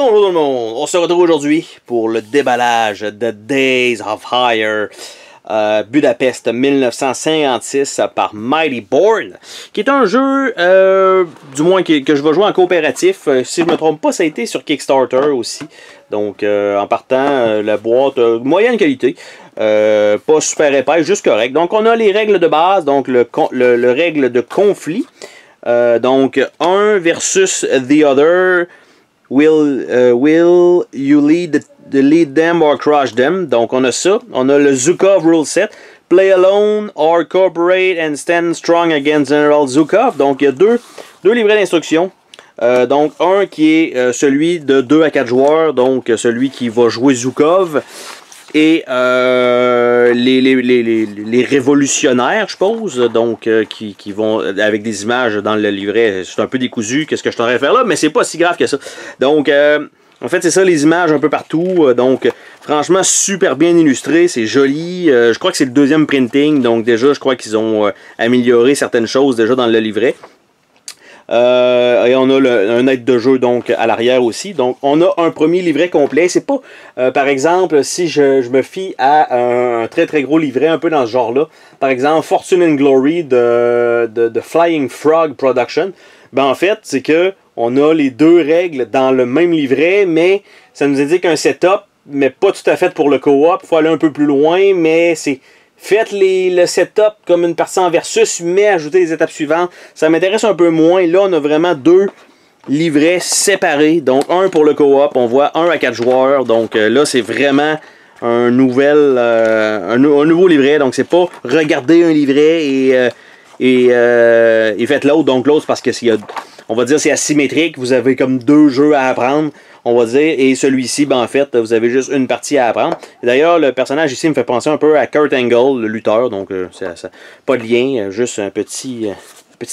Bonjour tout le monde, on se retrouve aujourd'hui pour le déballage de Days of Fire Budapest 1956 par Mighty Born, qui est un jeu, du moins que je vais jouer en coopératif. Si je me trompe pas, ça a été sur Kickstarter aussi. Donc en partant, la boîte moyenne qualité, pas super épaisse, juste correct. Donc on a les règles de base, donc le règle de conflit. Donc un versus the other. Will you lead them or crush them? Donc on a ça. On a le Zukov Rule Set. Play alone or cooperate and stand strong against General Zukov. Donc il y a deux livrets d'instructions. Donc un qui est celui de 2 à 4 joueurs. Donc celui qui va jouer Zukov. Et les révolutionnaires, je suppose, donc qui vont avec des images dans le livret. C'est un peu décousu, qu'est-ce que je t'aurais à faire là, mais c'est pas si grave que ça. Donc, en fait, c'est ça, les images un peu partout. Donc, franchement, super bien illustré, c'est joli. Je crois que c'est le deuxième printing, donc déjà, je crois qu'ils ont amélioré certaines choses déjà dans le livret. Et on a un aide de jeu donc à l'arrière aussi. Donc on a un premier livret complet. C'est pas par exemple si je me fie à un très très gros livret un peu dans ce genre là. Par exemple Fortune and Glory de Flying Frog Production. Ben en fait c'est que on a les deux règles dans le même livret, mais ça nous indique un setup, mais pas tout à fait pour le co-op. Il faut aller un peu plus loin, mais c'est faites le setup comme une partie en versus, mais ajoutez les étapes suivantes. Ça m'intéresse un peu moins. Là, on a vraiment deux livrets séparés. Donc, un pour le co-op. On voit 1 à 4 joueurs. Donc, là, c'est vraiment un nouveau livret. Donc, c'est pas regarder un livret et faites l'autre. Donc, l'autre, c'est parce que on va dire c'est asymétrique. Vous avez comme deux jeux à apprendre, on va dire, et celui-ci, ben en fait, vous avez juste une partie à apprendre. D'ailleurs, le personnage ici me fait penser un peu à Kurt Angle, le lutteur, donc ça, pas de lien, juste un petit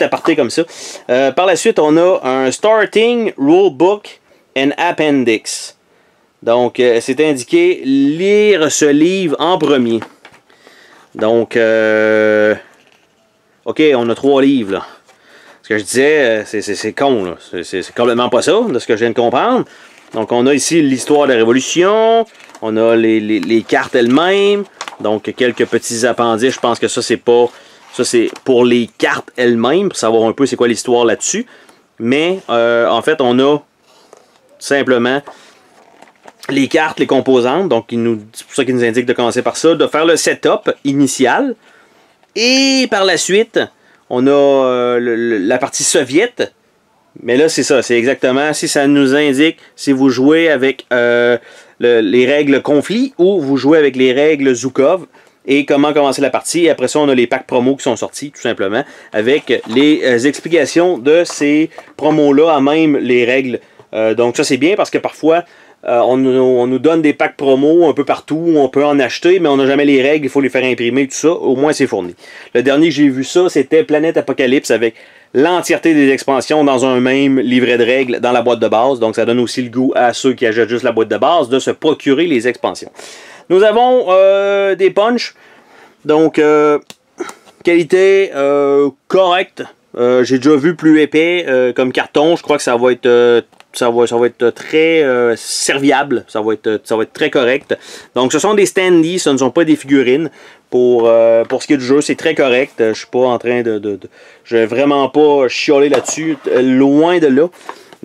aparté comme ça. Par la suite, on a un Starting Rulebook and Appendix. Donc, c'est indiqué lire ce livre en premier. Donc, ok, on a 3 livres, là. Ce que je disais, c'est con, là. C'est complètement pas ça, de ce que je viens de comprendre. Donc, on a ici l'histoire de la Révolution. On a les cartes elles-mêmes. Donc, quelques petits appendices. Je pense que ça, c'est pas... Ça, c'est pour les cartes elles-mêmes, pour savoir un peu c'est quoi l'histoire là-dessus. Mais, en fait, on a simplement les cartes, les composantes. Donc, c'est pour ça qu'il nous indique de commencer par ça. De faire le setup initial. Et par la suite, on a la partie soviète. Mais là, c'est ça, c'est exactement, si ça nous indique si vous jouez avec les règles conflit ou vous jouez avec les règles Zukov et comment commencer la partie. Et après ça, on a les packs promos qui sont sortis, tout simplement, avec les explications de ces promos-là à même les règles. Donc ça, c'est bien parce que parfois, on nous donne des packs promos un peu partout, on peut en acheter, mais on n'a jamais les règles, il faut les faire imprimer, tout ça, au moins c'est fourni. Le dernier que j'ai vu ça, c'était Planète Apocalypse avec l'entièreté des expansions dans un même livret de règles dans la boîte de base. Donc ça donne aussi le goût à ceux qui achètent juste la boîte de base de se procurer les expansions. Nous avons des punchs. Donc qualité correcte. J'ai déjà vu plus épais comme carton. Je crois que ça va être très serviable. Ça va être très correct. Donc ce sont des standees, ce ne sont pas des figurines. Pour ce qui est du jeu, c'est très correct. Je suis pas en train je vais vraiment pas chialer là-dessus. Loin de là.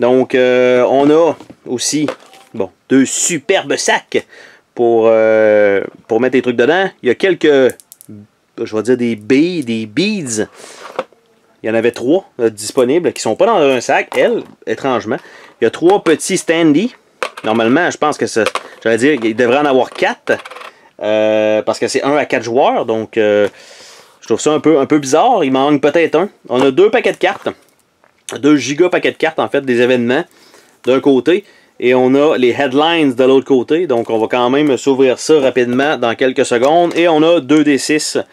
Donc, on a aussi, bon, 2 superbes sacs pour mettre les trucs dedans. Il y a quelques, je vais dire des billes, des beads. Il y en avait 3 disponibles qui sont pas dans un sac, étrangement. Il y a 3 petits standees. Normalement, je pense que ça, j'allais dire, il devrait en avoir 4. Parce que c'est 1 à 4 joueurs, donc je trouve ça un peu bizarre. Il m'en manque peut-être un. On a 2 paquets de cartes, 2 giga paquets de cartes en fait, des événements d'un côté, et on a les headlines de l'autre côté. Donc on va quand même s'ouvrir ça rapidement dans quelques secondes. Et on a 2d6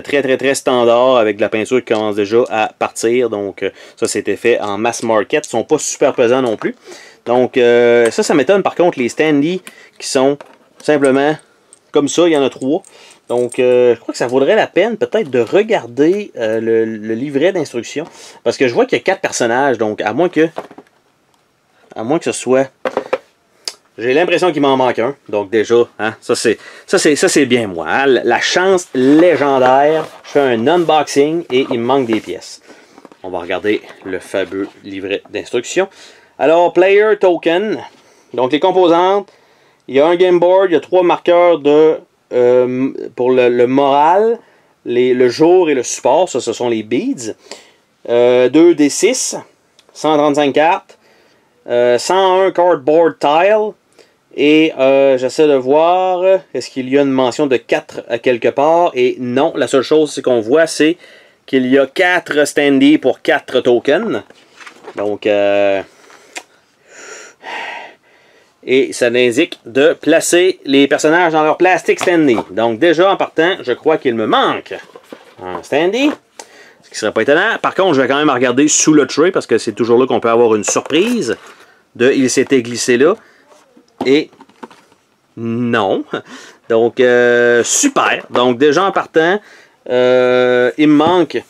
très standard avec de la peinture qui commence déjà à partir. Donc ça c'était fait en mass market. Ils sont pas super pesants non plus. Donc ça m'étonne par contre les standees qui sont simplement comme ça, il y en a 3. Donc, je crois que ça vaudrait la peine peut-être de regarder le livret d'instructions. Parce que je vois qu'il y a 4 personnages. Donc, à moins que ce soit J'ai l'impression qu'il m'en manque un. Donc déjà, hein, ça c'est bien moi. Hein. La chance légendaire. Je fais un unboxing et il me manque des pièces. On va regarder le fameux livret d'instructions. Alors, Player Token. Donc les composantes. Il y a un game board, il y a 3 marqueurs pour le moral, le jour et le support. Ça, ce sont les beads. 2 D6, 135 cartes, 101 cardboard tile. Et j'essaie de voir, est-ce qu'il y a une mention de 4 à quelque part? Et non, la seule chose qu'on voit, c'est qu'il y a 4 standees pour 4 tokens. Donc, et ça indique de placer les personnages dans leur plastic standee. Donc déjà, en partant, je crois qu'il me manque un standee. Ce qui serait pas étonnant. Par contre, je vais quand même regarder sous le tray, parce que c'est toujours là qu'on peut avoir une surprise. Il s'était glissé là. Et non. Donc, super. Donc, déjà en partant, il me manque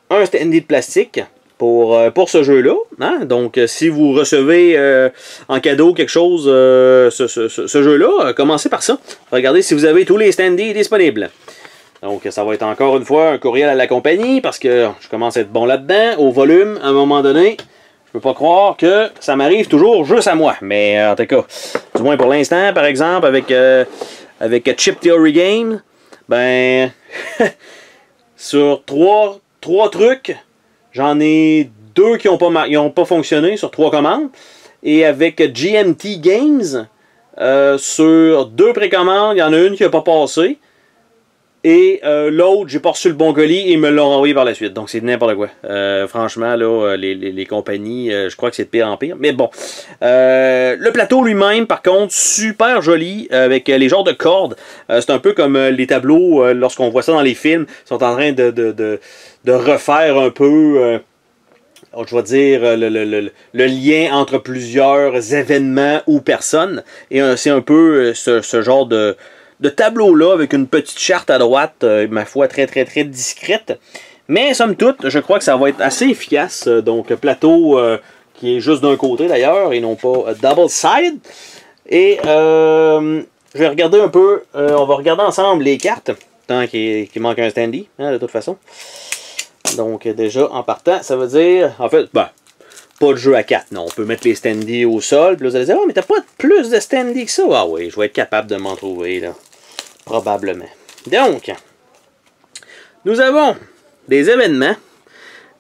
un standee de plastique pour ce jeu-là. Hein? Donc, si vous recevez en cadeau quelque chose, ce jeu-là, commencez par ça. Regardez si vous avez tous les standees disponibles. Donc, ça va être encore une fois un courriel à la compagnie, parce que je commence à être bon là-dedans. Au volume, à un moment donné, je peux pas croire que ça m'arrive toujours juste à moi. Mais en tout cas, du moins pour l'instant, par exemple, avec Chip Theory Game, ben, sur trois trucs, j'en ai 2 qui n'ont pas fonctionné sur 3 commandes. Et avec GMT Games, sur 2 précommandes, il y en a une qui n'a pas passé. Et l'autre, j'ai pas reçu le bon colis et ils me l'ont envoyé par la suite. Donc c'est n'importe quoi. Franchement, là, les compagnies, je crois que c'est de pire en pire. Mais bon. Le plateau lui-même, par contre, super joli, avec les genres de cordes. C'est un peu comme les tableaux, lorsqu'on voit ça dans les films, ils sont en train de refaire un peu... je vais dire le lien entre plusieurs événements ou personnes. Et c'est un peu ce genre de tableau-là, avec une petite charte à droite, ma foi, très discrète. Mais, somme toute, je crois que ça va être assez efficace. Donc, plateau qui est juste d'un côté, d'ailleurs, et non pas double side. Et, je vais regarder un peu, on va regarder ensemble les cartes, tant qu'il manque un standee, hein, de toute façon. Donc, déjà, en partant, ça veut dire, en fait, ben, pas de jeu à 4, non. On peut mettre les standees au sol, puis là, vous allez dire, oh, mais t'as pas plus de standees que ça? Ah oui, je vais être capable de m'en trouver, là. Probablement. Donc, nous avons des événements.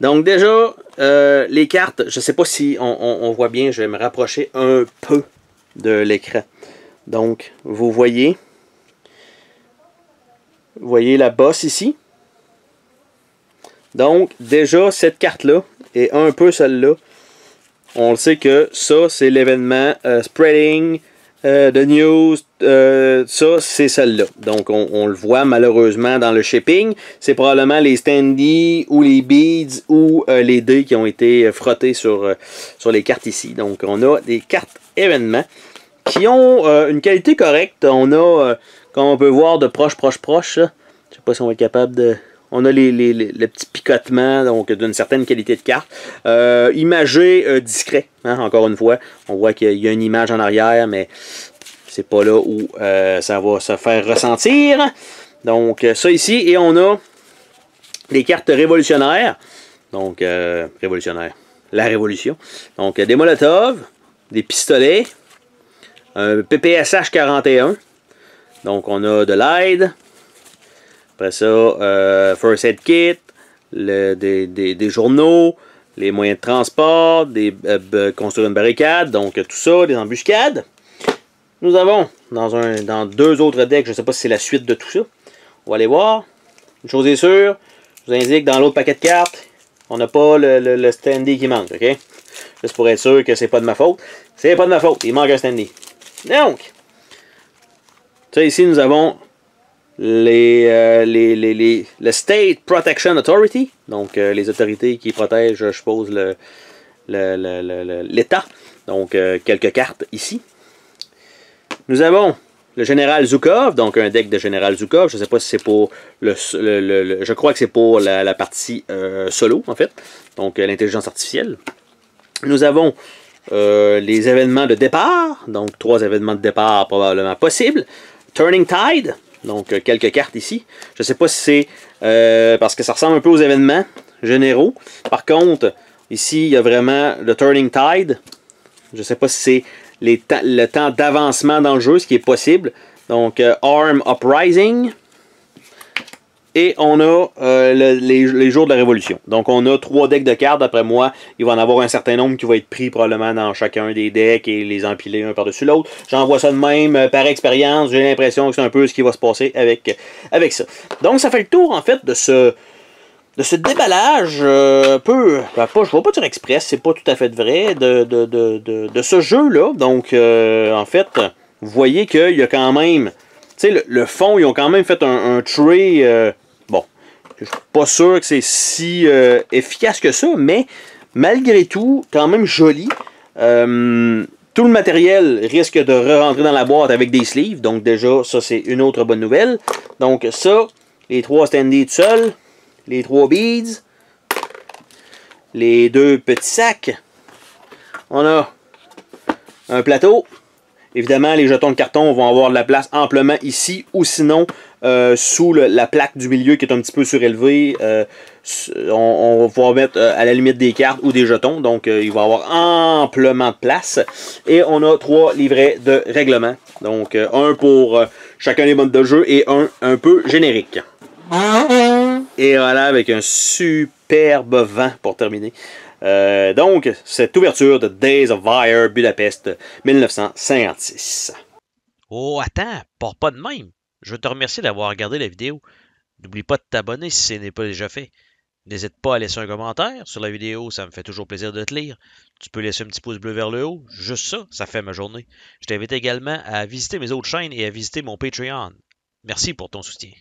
Donc déjà, les cartes, je ne sais pas si on voit bien, je vais me rapprocher un peu de l'écran. Donc, vous voyez la bosse ici. Donc, déjà, cette carte-là et un peu celle-là, on le sait que ça, c'est l'événement Spreading the News, ça, c'est celle-là. Donc, on le voit malheureusement dans le shipping. C'est probablement les standees ou les beads ou les dés qui ont été frottés sur les cartes ici. Donc, on a des cartes événements qui ont une qualité correcte. On a, comme on peut voir de proche, je sais pas si on va être capable de... On a le petit picotement, donc d'une certaine qualité de carte. Imagé discret, hein, encore une fois. On voit qu'il y a une image en arrière, mais c'est pas là où ça va se faire ressentir. Donc ça ici, et on a les cartes révolutionnaires. Donc révolutionnaire, la révolution. Donc des Molotov, des pistolets, un PPSH 41. Donc on a de l'aide. Après ça, First Aid Kit, des journaux, les moyens de transport, construire une barricade, donc tout ça, des embuscades. Nous avons, dans 2 autres decks, je ne sais pas si c'est la suite de tout ça. On va aller voir. Une chose est sûre, je vous indique dans l'autre paquet de cartes, on n'a pas le standee qui manque, ok? Juste pour être sûr que c'est pas de ma faute. C'est pas de ma faute, il manque un standee. Donc, ça ici, nous avons le State Protection Authority, donc les autorités qui protègent, je suppose, l'État. Donc, quelques cartes ici. Nous avons le Général Zhukov, donc un deck de Général Zhukov. Je ne sais pas si c'est pour je crois que c'est pour la partie solo, en fait. Donc, l'intelligence artificielle. Nous avons les événements de départ, donc 3 événements de départ probablement possibles. Turning Tide, donc quelques cartes ici. Je ne sais pas si c'est parce que ça ressemble un peu aux événements généraux. Par contre, ici, il y a vraiment le Turning Tide. Je ne sais pas si c'est le temps d'avancement dans le jeu, ce qui est possible. Donc, Arm Uprising. Et on a les jours de la Révolution. Donc, on a 3 decks de cartes. D'après moi, il va en avoir un certain nombre qui va être pris probablement dans chacun des decks et les empiler un par-dessus l'autre. J'en vois ça de même par expérience. J'ai l'impression que c'est un peu ce qui va se passer avec ça. Donc, ça fait le tour, en fait, de ce déballage un peu, je ne vais pas dire express, c'est pas tout à fait vrai, de ce jeu-là. Donc, en fait, vous voyez qu'il y a quand même, tu sais, le fond, ils ont quand même fait un tray, bon, je suis pas sûr que c'est si efficace que ça, mais malgré tout, quand même joli. Tout le matériel risque de re-rentrer dans la boîte avec des sleeves, donc déjà, ça c'est une autre bonne nouvelle. Donc ça, les 3 standees tout seuls, les 3 beads, les 2 petits sacs, on a un plateau. Évidemment, les jetons de carton vont avoir de la place amplement ici ou sinon sous la plaque du milieu qui est un petit peu surélevée. On va pouvoir mettre à la limite des cartes ou des jetons. Donc, il va y avoir amplement de place. Et on a 3 livrets de règlement. Donc, un pour chacun des modes de jeu et un peu générique. Et voilà, avec un superbe vent pour terminer. Donc, cette ouverture de Days of Fire Budapest 1956. Oh, attends, pars pas de même. Je veux te remercier d'avoir regardé la vidéo. N'oublie pas de t'abonner si ce n'est pas déjà fait. N'hésite pas à laisser un commentaire sur la vidéo, ça me fait toujours plaisir de te lire. Tu peux laisser un petit pouce bleu vers le haut, juste ça, ça fait ma journée. Je t'invite également à visiter mes autres chaînes et à visiter mon Patreon. Merci pour ton soutien.